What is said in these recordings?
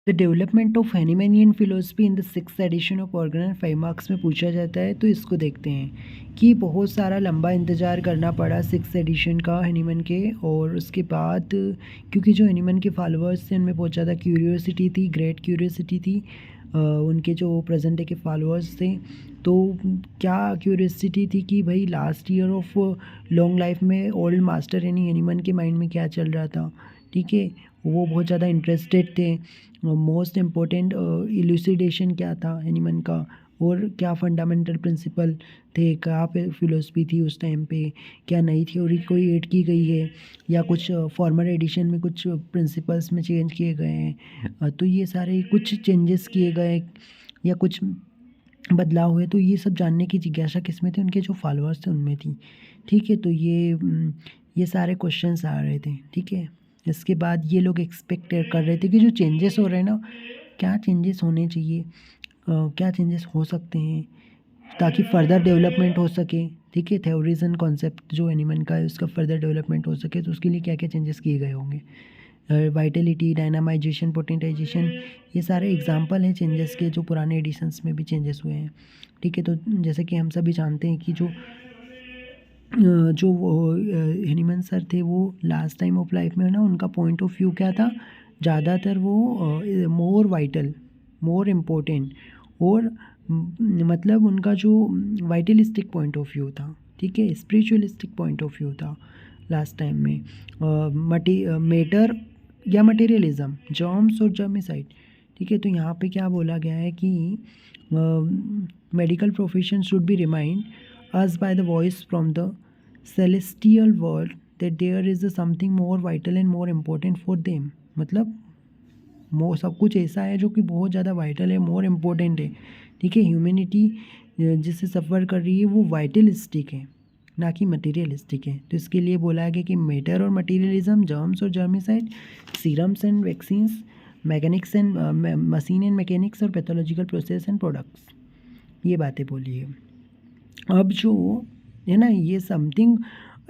The development of Hahnemannian philosophy in the 6th edition of organon 5 marks में पूछा जाता है। तो इसको देखते हैं कि बहुत सारा लंबा इंतज़ार करना पड़ा 6th एडिशन का हैनीमैन के, और उसके बाद क्योंकि जो हैनीमैन के फॉलोअर्स थे उनमें बहुत ज़्यादा क्यूरियोसिटी थी, ग्रेट क्यूरियोसिटी थी उनके जो प्रेजेंट डे के फॉलोअर्स थे। तो क्या क्यूरियोसिटी थी कि भाई last year of long life में ओल्ड मास्टर यानी हैनीमैन के माइंड में क्या चल रहा था, ठीक है। वो बहुत ज़्यादा इंटरेस्टेड थे। मोस्ट इम्पोर्टेंट इलूसिडेशन क्या था हैनीमैन का, और क्या फंडामेंटल प्रिंसिपल थे, कहाँ पे फिलोसफी थी उस टाइम पे, क्या नई थ्योरी कोई ऐड की गई है या कुछ फॉर्मर एडिशन में कुछ प्रिंसिपल्स में चेंज किए गए हैं। तो ये सारे कुछ चेंजेस किए गए या कुछ बदलाव हुए, तो ये सब जानने की जिज्ञासा किसमें थी, उनके जो फॉलोअर्स थे उनमें थी, ठीक है। तो ये सारे क्वेश्चंस आ रहे थे, ठीक है। इसके बाद ये लोग एक्सपेक्ट कर रहे थे कि जो चेंजेस हो रहे हैं ना, क्या चेंजेस होने चाहिए, क्या चेंजेस हो सकते हैं ताकि फर्दर डेवलपमेंट हो सके, ठीक है। थ्योरीज एंड कॉन्सेप्ट जो एनिमल का है उसका फर्दर डेवलपमेंट हो सके, तो उसके लिए क्या क्या चेंजेस किए गए होंगे। वाइटलिटी, डायनामाइजेशन, पोटेंटाइजेशन, ये सारे एग्जांपल हैं चेंजेस के जो पुराने एडिशंस में भी चेंजेस हुए हैं, ठीक है। तो जैसे कि हम सभी जानते हैं कि जो वो हैनीमैन सर थे वो लास्ट टाइम ऑफ लाइफ में ना उनका पॉइंट ऑफ व्यू क्या था, ज़्यादातर वो मोर वाइटल, मोर इम्पोर्टेंट, और मतलब उनका जो वाइटलिस्टिक पॉइंट ऑफ व्यू था, ठीक है, स्पिरिचुअलिस्टिक पॉइंट ऑफ व्यू था लास्ट टाइम में। मैटर या मटेरियलिज्म, जर्म्स और जर्मिसाइड, ठीक है। तो यहाँ पे क्या बोला गया है कि medical profession should be remind us by the voice from the celestial world that there is a something more vital and more important for them। मतलब वो सब कुछ ऐसा है जो कि बहुत ज़्यादा वाइटल है, मोर इम्पोर्टेंट है, ठीक है। ह्यूमैनिटी जिससे सफ़र कर रही है वो वाइटलिस्टिक है, ना कि मटेरियलिस्टिक है। तो इसके लिए बोला गया कि मैटर और मटेरियलिज्म, जर्म्स और germicide, serums and vaccines, mechanics and machine and mechanics, और पैथोलॉजिकल प्रोसेस एंड प्रोडक्ट्स, ये बातें बोली है। अब जो है ना, ये something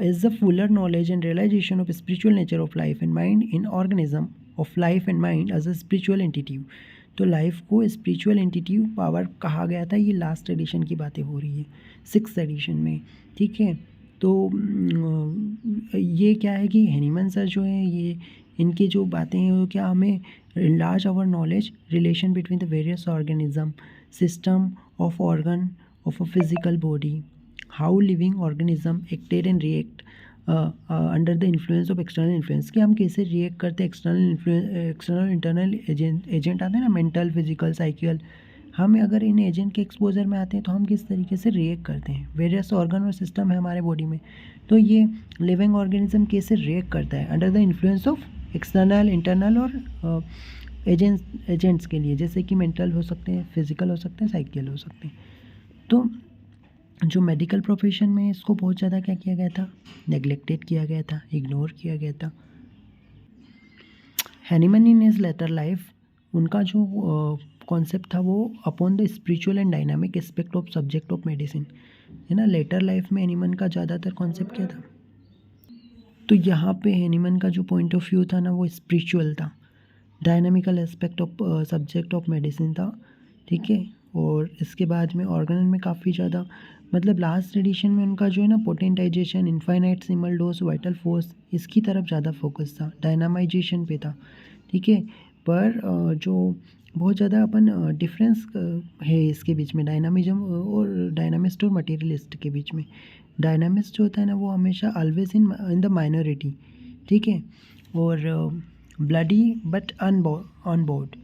is the fuller knowledge and realisation of spiritual nature of life and mind in organism of life and mind as a spiritual entity. तो लाइफ को स्पिरिचुअल एंटिटी पावर कहा गया था, ये लास्ट एडिशन की बातें हो रही है 6th एडिशन में, ठीक है। तो ये क्या है कि हैनीमैन सर जो है ये इनकी जो बातें हैं वो क्या हमें large our knowledge relation between the various organism, system of organ of a physical body, how living organism acted and react under the influence of external influence, कि हम कैसे रिएक्ट करते हैं एक्सटर्नल इंटरनल एजेंट आते हैं ना, mental, physical, cycle. हम अगर इन एजेंट के एक्सपोजर में आते हैं तो हम किस तरीके से रिएक्ट करते हैं, वेरियस ऑर्गन और सिस्टम है हमारे बॉडी में, तो ये लिविंग ऑर्गेनिज्म कैसे रिएक्ट करता है under the influence of external, internal और एजेंट्स के लिए, जैसे कि मेंटल हो सकते हैं, फिजिकल हो सकते हैं, साइकिल हो सकते हैं। तो जो मेडिकल प्रोफेशन में इसको बहुत ज़्यादा क्या किया गया था, नेग्लेक्टेड किया गया था, इग्नोर किया गया था। Hahnemann in his later life, उनका जो कॉन्सेप्ट था वो upon the spiritual and dynamic aspect of subject of medicine, है ना। लेटर लाइफ में हैनीमैन का ज़्यादातर कॉन्सेप्ट क्या था, तो यहाँ पे हैनीमैन का जो पॉइंट ऑफ व्यू था ना वो स्पिरिचुअल था, dynamical aspect of subject of medicine था, ठीक है। और इसके बाद में ऑर्गेनल में काफ़ी ज़्यादा, मतलब लास्ट एडिशन में उनका जो है ना potentization, infinite symbol dose, vital force, इसकी तरफ ज़्यादा फोकस था, डायनामाइजेशन पे था, ठीक है। पर जो बहुत ज़्यादा अपन डिफरेंस है इसके बीच में, डायनामिज्म और डायनामिस्ट और मटेरियलिस्ट के बीच में। डायनामिस्ट जो होता है ना वो हमेशा ऑलवेज इन द माइनॉरिटी, ठीक है। और bloody but on board,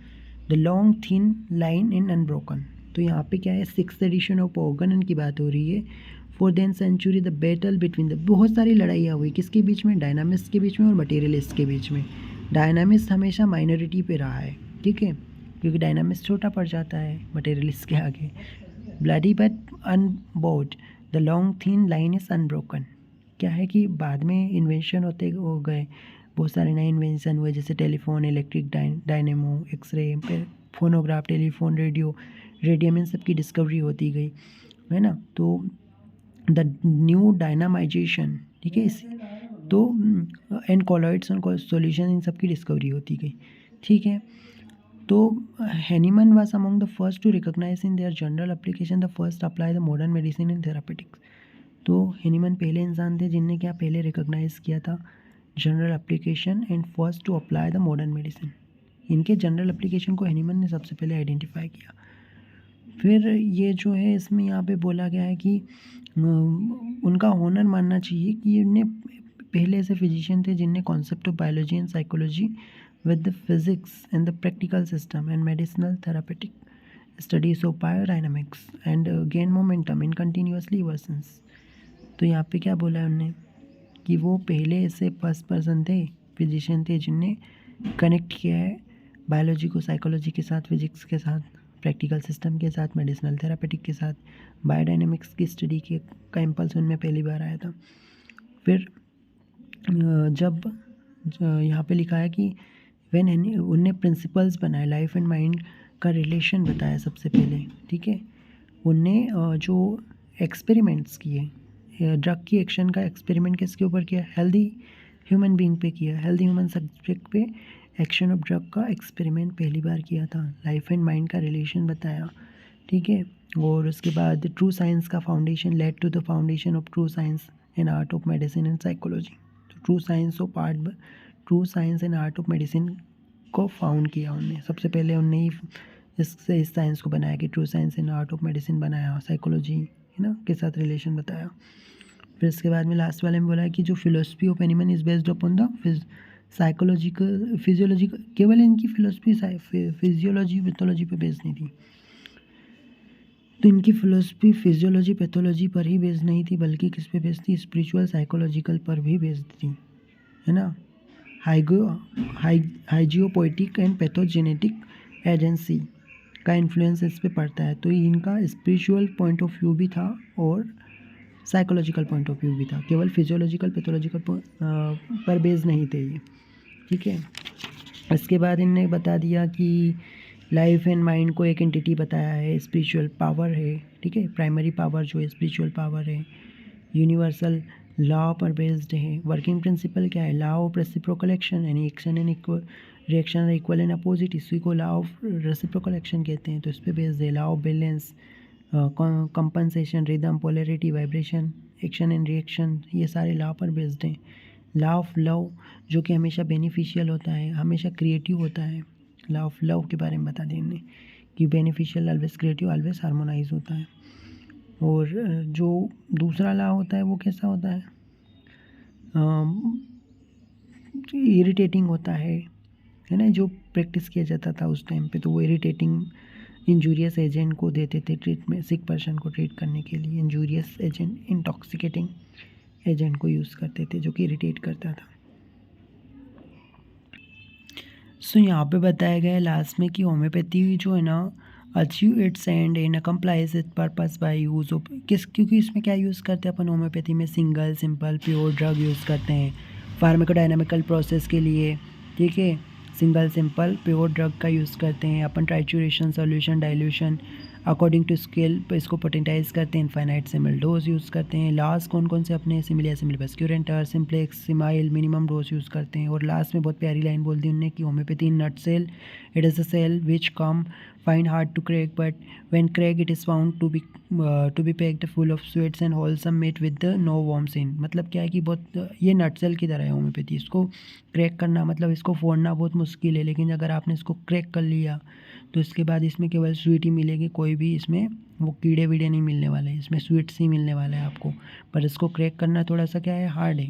the long thin line in unbroken. तो यहाँ पे क्या है, 6th एडिशन ऑफ ऑर्गन की बात हो रही है। For then century the battle between the, बहुत सारी लड़ाइयाँ हुई किसके बीच में, डायनामिस्ट के बीच में और मटेरियलिस्ट के बीच में। डायनामिस्ट हमेशा माइनॉरिटी पे रहा है, ठीक है, क्योंकि डायनामिस्ट छोटा पड़ जाता है मटेरियलिस्ट के आगे। Bloody but onboard, the long thin line is unbroken. क्या है कि बाद में इन्वेंशन होते हो गए, बहुत सारे नए इन्वेंशन हुए, जैसे टेलीफोन, इलेक्ट्रिक डायनेमो, एक्सरे, फिर फोनोग्राफ, टेलीफोन, रेडियम, इन सब की डिस्कवरी होती गई, है ना। तो द न्यू डायनामाइजेशन, ठीक है, इस तो एंड कॉलॉइड्स एंड सॉल्यूशन, इन सब की डिस्कवरी होती गई, ठीक है। तो Hahnemann was among the first to recognise in their general application the first apply the modern medicine in therapeutics. तो हैनीमन पहले इंसान थे जिनने क्या पहले रिकॉग्नाइज किया था general application and first to apply the modern medicine. इनके जनरल एप्लीकेशन को हैनीमन ने सबसे पहले आइडेंटिफाई किया। फिर ये जो है इसमें यहाँ पे बोला गया है कि उनका ऑनर मानना चाहिए कि उन्हें पहले ऐसे फिजिशियन थे जिनने concept of biology and psychology with the physics and the practical system and medicinal therapeutic studies of biodynamics and gain momentum in continuously versions. तो यहाँ पे क्या बोला है उन्होंने कि वो पहले ऐसे फर्स्ट पर्सन थे, फिजिशियन थे जिनने कनेक्ट किया है बायोलॉजी को साइकोलॉजी के साथ, फिजिक्स के साथ, प्रैक्टिकल सिस्टम के साथ, मेडिसिनल थेरापेटिक के साथ, बायोडायनामिक्स की स्टडी के का इम्पल्स उनमें पहली बार आया था। फिर जब यहाँ पे लिखा है कि उनने प्रिंसिपल्स बनाए, लाइफ एंड माइंड का रिलेशन बताया सबसे पहले, ठीक है। उनने जो एक्सपेरिमेंट्स किए, ड्रग की एक्शन का एक्सपेरिमेंट किसके ऊपर किया, हेल्दी ह्यूमन बीइंग पे किया, हेल्दी ह्यूमन सब्जेक्ट पे एक्शन ऑफ ड्रग का एक्सपेरिमेंट पहली बार किया था, लाइफ एंड माइंड का रिलेशन बताया, ठीक है। और उसके बाद ट्रू साइंस का foundation led to the foundation of true science and art of medicine and psychology. तो true science and art of medicine को फाउंड किया उनने, सबसे पहले उनने ही इस साइंस को बनाया कि true science and art of medicine बनाया, साइकोलॉजी है ना के साथ रिलेशन बताया। फिर इसके बाद में लास्ट वाले में बोला है कि जो philosophy of animal is based upon the psychological physiological, केवल इनकी फिलोसफी फिजियोलॉजी पैथोलॉजी पे बेस्ड नहीं थी। तो इनकी फिलोसफी फिजियोलॉजी पैथोलॉजी पर ही बेस्ड नहीं थी, बल्कि किस पे बेस्ड थी, स्पिरिचुअल साइकोलॉजिकल पर भी बेस्ड थी, है ना। हाइजियोपोइटिक एंड पैथोजेनेटिक एजेंसी का इन्फ्लुएंस इस पे पड़ता है। तो इनका स्पिरिचुअल पॉइंट ऑफ व्यू भी था और साइकोलॉजिकल पॉइंट ऑफ व्यू भी था, केवल फिजियोलॉजिकल पैथोलॉजिकल पर बेस्ड नहीं थे ये, ठीक है। इसके बाद इनने बता दिया कि लाइफ एंड माइंड को एक एंटिटी बताया है, स्पिरिचुअल पावर है, ठीक है। प्राइमरी पावर जो है स्पिरिचुअल पावर है, यूनिवर्सल लॉ पर बेस्ड है। वर्किंग प्रिंसिपल क्या है, लॉ ऑफ रेसिप्रोकल एक्शन, यानी action and equal reaction equal and opposite, इसी को लॉ ऑफ रेसिप्रोकल एक्शन कहते हैं। तो इस पर बेस्ड है। Law of balance, compensation, rhythm, polarity, vibration, action and reaction, ये सारे लॉ पर बेस्ड हैं। लॉ ऑफ लव जो कि हमेशा बेनिफिशियल होता है, हमेशा क्रिएटिव होता है। लॉ ऑफ लव के बारे में बता दें इनने कि beneficial always creative, always harmonise होता है। और जो दूसरा लॉ होता है वो कैसा होता है, इरिटेटिंग होता है ना। जो प्रैक्टिस किया जाता था उस टाइम पे, तो वो इरिटेटिंग इंजूरियस एजेंट को देते थे ट्रीटमेंट, सिक पर्सन को ट्रीट करने के लिए इंजूरियस एजेंट, इंटॉक्सिकेटिंग एजेंट को यूज़ करते थे जो कि इरिटेट करता था। सो यहाँ पे बताया गया है लास्ट में कि होम्योपैथी जो है ना achieve its end in accomplish it purpose by use of क्योंकि इसमें क्या यूज़ करते हैं अपन होम्योपैथी में, single simple pure drug use करते हैं फार्माकोडायनामिकल प्रोसेस के लिए, ठीक है। सिंगल सिंपल प्योर ड्रग का यूज़ करते हैं अपन, trituration, solution, dilution according to scale पर इसको पोटेंटाइज करते हैं, इनफाइनाइट सिमिल डोज यूज़ करते हैं। लास्ट कौन कौन से अपने सिमिलिया सिमिलबस क्यूरेंटर, simplex, simile, minimum dose use करते हैं। और लास्ट में बहुत प्यारी लाइन बोल दी उन्होंने कि homeopathy in nutshell, it is a cell which come find hard to crack, but when cracked it is found to be packed full of sweets and wholesome meat with the no worms in। मतलब क्या है कि बहुत ये नट cell की तरह है homeopathy, इसको क्रैक करना मतलब इसको फोड़ना बहुत मुश्किल है, लेकिन अगर आपने इसको क्रैक कर लिया तो इसके बाद इसमें केवल स्वीट ही मिलेगी, कोई भी इसमें वो कीड़े वीड़े नहीं मिलने वाले, इसमें स्वीट्स ही मिलने वाले हैं आपको। पर इसको क्रैक करना थोड़ा सा क्या है, हार्ड है,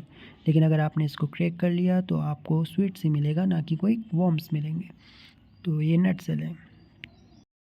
लेकिन अगर आपने इसको क्रैक कर लिया तो आपको स्वीट्स ही मिलेगा, ना कि कोई वर्म्स मिलेंगे। तो ये नट सेल है।